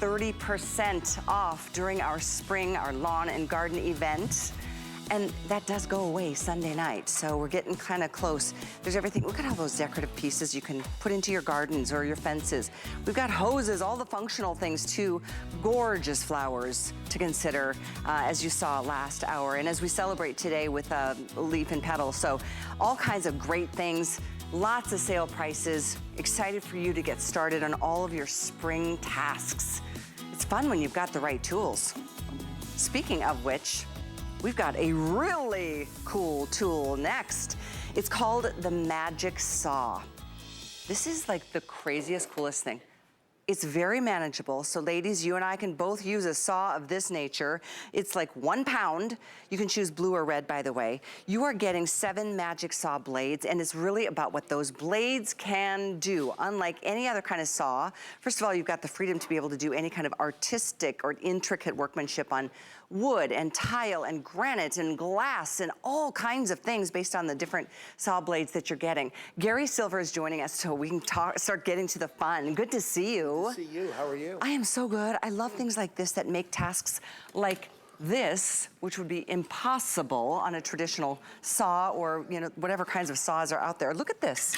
30% off during our spring, our lawn and garden event. And that does go away Sunday night, so we're getting kind of close. There's everything. Look at all those decorative pieces you can put into your gardens or your fences. We've got hoses, all the functional things too. Gorgeous flowers to consider, as you saw last hour. And as we celebrate today with leaf and petal. So all kinds of great things. Lots of sale prices. Excited for you to get started on all of your spring tasks. It's fun when you've got the right tools. Speaking of which, we've got a really cool tool next. It's called the Magic Saw. This is like the craziest, coolest thing. It's very manageable, so ladies, you and I can both use a saw of this nature. It's like 1 pound. You can choose blue or red, by the way. You are getting 7 Magic Saw blades, and it's really about what those blades can do. Unlike any other kind of saw, first of all, you've got the freedom to be able to do any kind of artistic or intricate workmanship on wood and tile and granite and glass and all kinds of things based on the different saw blades that you're getting. Gary Silver is joining us so we can start getting to the fun. Good to see you. Good to see you. How are you? I am so good. I love things like this that make tasks like this, which would be impossible on a traditional saw or, you know, whatever kinds of saws are out there. Look at this.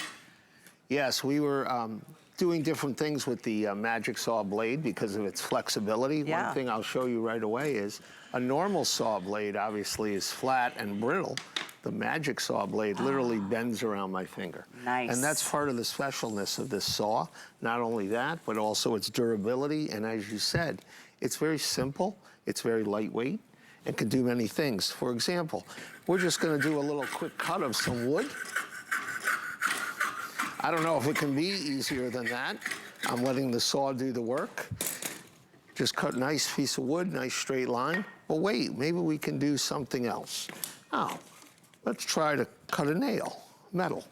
Yes, we were doing different things with the Magic Saw blade because of its flexibility. Yeah. One thing I'll show you right away is a normal saw blade obviously is flat and brittle. The Magic Saw blade literally bends around my finger. Nice. And that's part of the specialness of this saw. Not only that, but also its durability. And as you said, it's very simple, it's very lightweight, and can do many things. For example, we're just gonna do a little quick cut of some wood. I don't know if it can be easier than that. I'm letting the saw do the work. Just cut a nice piece of wood, nice straight line. But wait, maybe we can do something else. Oh, let's try to cut a nail, metal.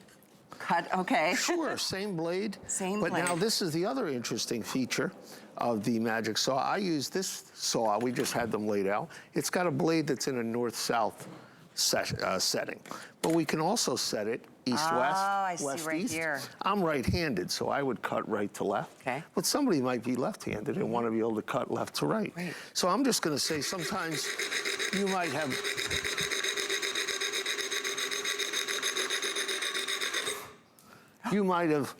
Cut, okay. Sure, same blade. Same blade. But now this is the other interesting feature of the Magic Saw. I use this saw, we just had them laid out. It's got a blade that's in a north-south setting. But we can also set it east-west, I see west-east. right here. I'm right-handed, so I would cut right to left. Okay. But somebody might be left-handed and want to be able to cut left to right. Right. So I'm just going to say sometimes you might have... You might have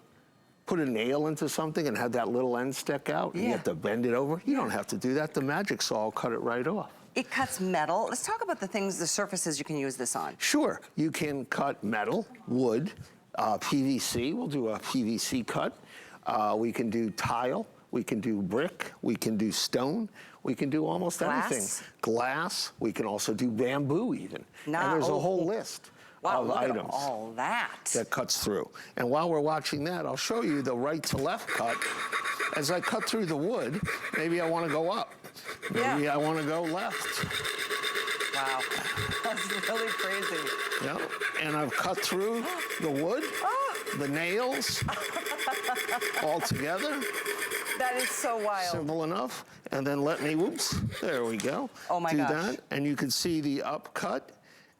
put a nail into something and had that little end stick out, and you have to bend it over. You don't have to do that. The Magic Saw will cut it right off. It cuts metal. Let's talk about the things, the surfaces you can use this on. Sure, you can cut metal, wood, PVC. We'll do a PVC cut. We can do tile. We can do brick. We can do stone. We can do almost anything. Glass. We can also do bamboo even. And there's a whole list. Wow, of look items at all that cuts through. And while we're watching that, I'll show you the right to left cut. As I cut through the wood, maybe I want to go up. Maybe I want to go left. Wow, that's really crazy. Yeah, and I've cut through the wood, the nails, all together. That is so wild. Simple enough. And then let me, whoops, there we go. Oh my gosh. Do that, and you can see the up cut,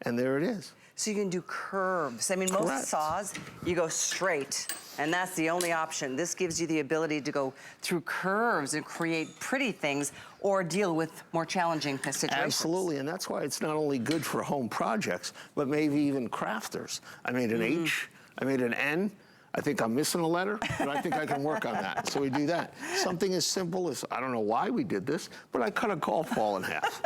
and there it is. So you can do curves. I mean, most saws, you go straight, and that's the only option. This gives you the ability to go through curves and create pretty things or deal with more challenging situations. Absolutely, and that's why it's not only good for home projects, but maybe even crafters. I made an H, I made an N. I think I'm missing a letter, but I think I can work on that. So we do that. Something as simple as, I don't know why we did this, but I cut a golf ball in half.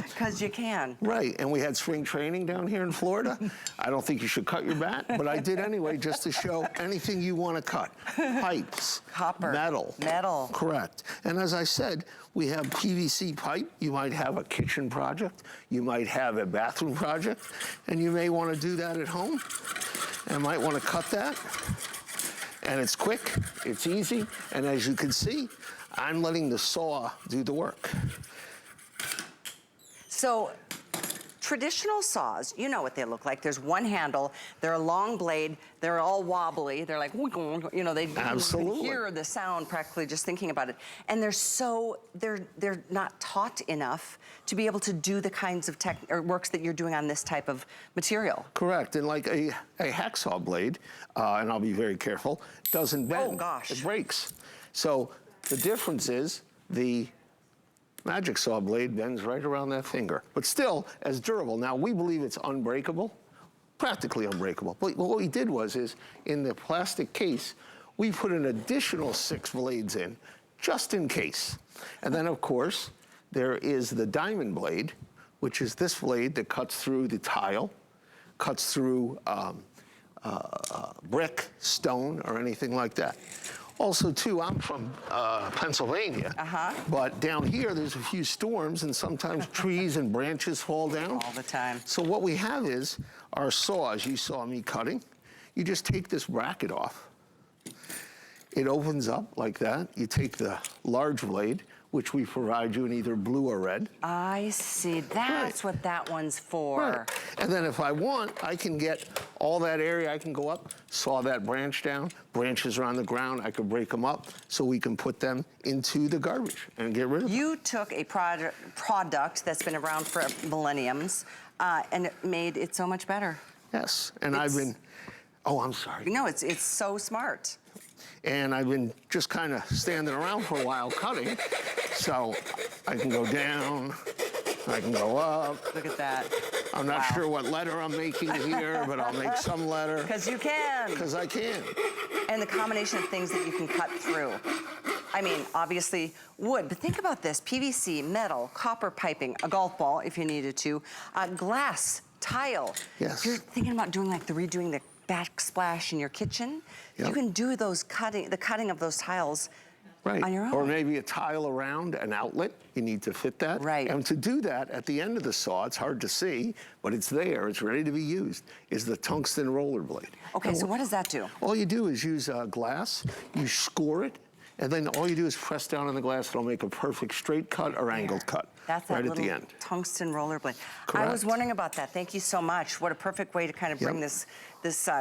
Because you can. Right, and we had spring training down here in Florida. I don't think you should cut your bat, but I did anyway just to show anything you want to cut. Pipes. Copper. Metal. Metal. Correct. And as I said, we have PVC pipe. You might have a kitchen project. You might have a bathroom project. And you may want to do that at home. And might want to cut that. And it's quick, it's easy. And as you can see, I'm letting the saw do the work. So traditional saws, you know what they look like. There's one handle, they're a long blade, they're all wobbly, they're like, you know, they you can hear the sound practically just thinking about it. And they're not taught enough to be able to do the kinds of works that you're doing on this type of material. Correct, and like a hacksaw blade, and I'll be very careful, doesn't bend. Oh gosh. It breaks. So The difference is the magic saw blade bends right around that finger, but still as durable. Now, we believe it's unbreakable, practically unbreakable. But what we did was in the plastic case, we put an additional 6 blades in, just in case. And then, of course, there is the diamond blade, which is this blade that cuts through the tile, cuts through brick, stone, or anything like that. Also, too, I'm from Pennsylvania, but down here there's a few storms and sometimes trees and branches fall down. All the time. So what we have is our saws. You saw me cutting. You just take this bracket off. It opens up like that. You take the large blade, which we provide you in either blue or red. I see. That's what that one's for. Right. And then if I want, I can get all that area. I can go up, saw that branch down. Branches are on the ground. I could break them up so we can put them into the garbage and get rid of them. You took a product that's been around for millenniums and it made it so much better. Yes. And I've been, oh, I'm sorry. No, it's so smart. And I've been just kind of standing around for a while cutting. So I can go down, I can go up. Look at that. I'm not sure what letter I'm making here, but I'll make some letter. Because you can. Because I can. And the combination of things that you can cut through. I mean, obviously wood, but think about this. PVC, metal, copper piping, a golf ball if you needed to, glass, tile. Yes. If you're thinking about doing like redoing the backsplash in your kitchen, you can do the cutting of those tiles on your own. Or maybe a tile around an outlet. You need to fit that. Right. And to do that, at the end of the saw, it's hard to see, but it's there, it's ready to be used, is the tungsten roller blade. Okay, and so what does that do? All you do is use glass, you score it, and then all you do is press down on the glass. It'll make a perfect straight cut or angled cut. That's that right little at the end. Tungsten roller blade. Correct. I was wondering about that. Thank you so much. What a perfect way to kind of bring this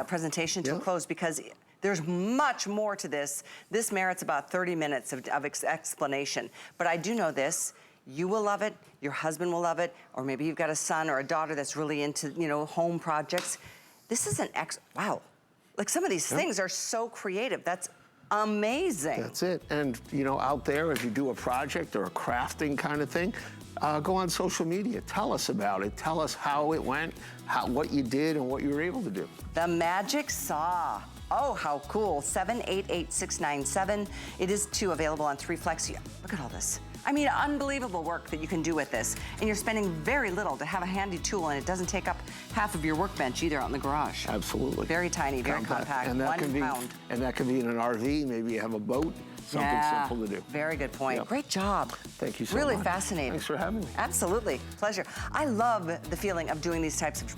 presentation to a close, because there's much more to this. This merits about 30 minutes of explanation. But I do know this. You will love it. Your husband will love it. Or maybe you've got a son or a daughter that's really into, home projects. This is wow. Like some of these things are so creative. That's amazing. That's it. And, out there, if you do a project or a crafting kind of thing, go on social media. Tell us about it. Tell us how it went, what you did, and what you were able to do. The magic saw. Oh, how cool. 788-697. It is available on 3 Flex. Look at all this. I mean, unbelievable work that you can do with this. And you're spending very little to have a handy tool, and it doesn't take up half of your workbench either out in the garage. Absolutely. Very tiny, very compact, and that 1 pound. And that can be in an RV, maybe you have a boat, something simple to do. Very good point. Yep. Great job. Thank you so much. Really fascinating. Thanks for having me. Absolutely. Pleasure. I love the feeling of doing these types of